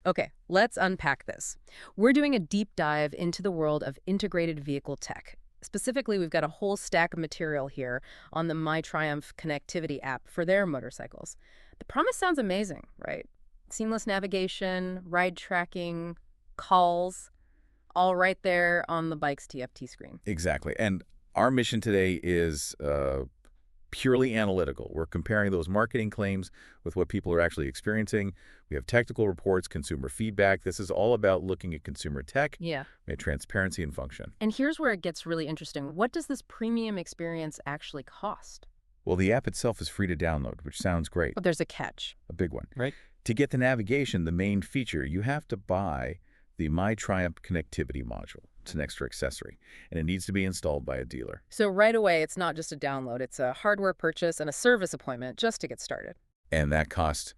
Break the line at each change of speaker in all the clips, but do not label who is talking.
Okay, let's unpack this. We're doing a deep dive into the world of integrated vehicle tech. Specifically, we've got a whole stack of material here on the MyTriumph connectivity app for their motorcycles. The promise sounds amazing, right? Seamless navigation, ride tracking, calls, all right there on the bike's TFT screen.
Exactly. And our mission today is purely analytical. We're comparing those marketing claims with what people are actually experiencing. We have technical reports, consumer feedback. This is all about looking at consumer tech,
Yeah.
transparency and function.
And here's where it gets really interesting. What does this premium experience actually cost?
Well, the app itself is free to download, which sounds great.
But there's a catch.
A big one.
Right.
To get the navigation, the main feature, you have to buy the MyTriumph connectivity module. It's an extra accessory, and it needs to be installed by a dealer.
So right away, it's not just a download. It's a hardware purchase and a service appointment just to get started.
And that cost,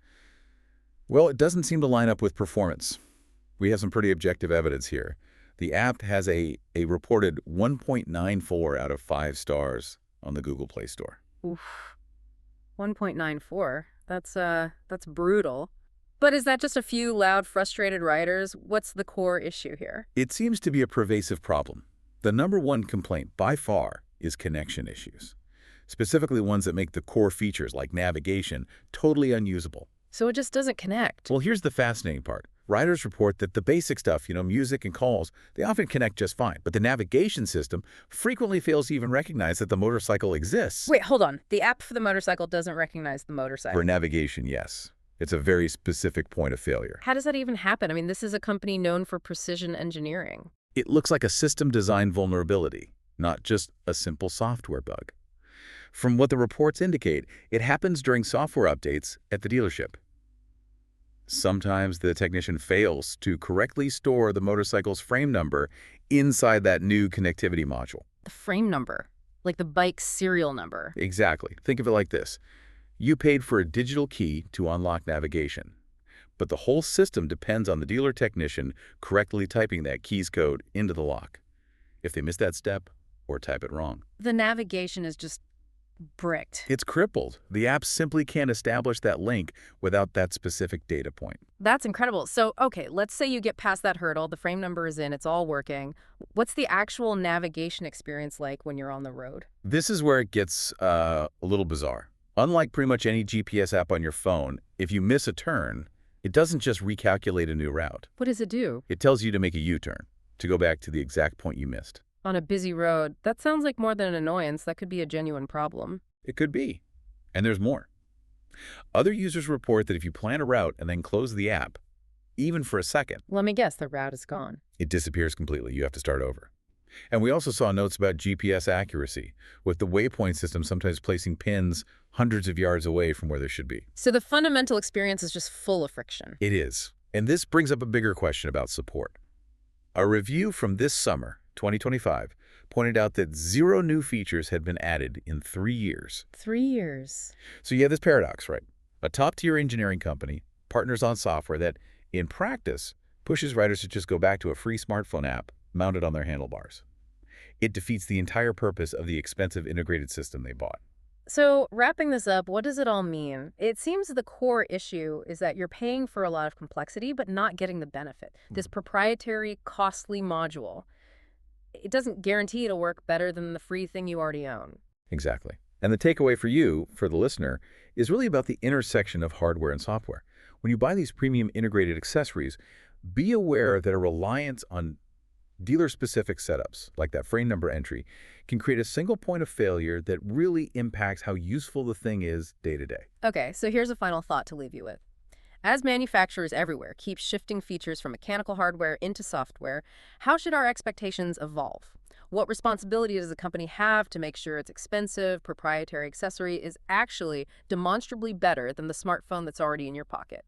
well, it doesn't seem to line up with performance. We have some pretty objective evidence here. The app has a reported 1.94 out of 5 stars on the Google Play Store.
Oof. 1.94. That's brutal. But is that just a few loud, frustrated riders? What's the core issue here?
It seems to be a pervasive problem. The number one complaint, by far, is connection issues, specifically ones that make the core features, like navigation, totally unusable.
So it just doesn't connect.
Well, here's the fascinating part. Riders report that the basic stuff, music and calls, they often connect just fine. But the navigation system frequently fails to even recognize that the motorcycle exists.
Wait, hold on. The app for the motorcycle doesn't recognize the motorcycle.
For navigation, yes. It's a very specific point of failure.
How does that even happen? I mean, this is a company known for precision engineering.
It looks like a system design vulnerability, not just a simple software bug. From what the reports indicate, it happens during software updates at the dealership. Sometimes the technician fails to correctly store the motorcycle's frame number inside that new connectivity module.
The frame number, like the bike's serial number.
Exactly. Think of it like this. You paid for a digital key to unlock navigation, but the whole system depends on the dealer technician correctly typing that key's code into the lock. If they miss that step or type it wrong,
The navigation is just bricked.
it's crippled. The app simply can't establish that link without that specific data point.
That's incredible. So, okay, let's say you get past that hurdle, the frame number is in, it's all working. What's the actual navigation experience like when you're on the road?
This is where it gets a little bizarre. Unlike pretty much any GPS app on your phone, if you miss a turn, it doesn't just recalculate a new route.
What does it do?
It tells you to make a U-turn, to go back to the exact point you missed.
On a busy road, that sounds like more than an annoyance. That could be a genuine problem.
It could be. And there's more. Other users report that if you plan a route and then close the app, even for a second,
Let me guess, the route is gone.
it disappears completely. You have to start over. And we also saw notes about GPS accuracy, with the waypoint system sometimes placing pins hundreds of yards away from where they should be.
So the fundamental experience is just full of friction.
It is. And this brings up a bigger question about support. A review from this summer, 2025, pointed out that 0 new features had been added in 3 years.
3 years.
So you have this paradox, right? A top-tier engineering company partners on software that, in practice, pushes riders to just go back to a free smartphone app mounted on their handlebars. It defeats the entire purpose of the expensive integrated system they bought.
So wrapping this up, what does it all mean? It seems the core issue is that you're paying for a lot of complexity, but not getting the benefit. This proprietary, costly module, it doesn't guarantee it'll work better than the free thing you already own.
Exactly. And the takeaway for you, for the listener, is really about the intersection of hardware and software. When you buy these premium integrated accessories, be aware that a reliance on dealer-specific setups, like that frame number entry, can create a single point of failure that really impacts how useful the thing is day to day.
Okay, so here's a final thought to leave you with. As manufacturers everywhere keep shifting features from mechanical hardware into software, how should our expectations evolve? What responsibility does a company have to make sure its expensive, proprietary accessory is actually demonstrably better than the smartphone that's already in your pocket?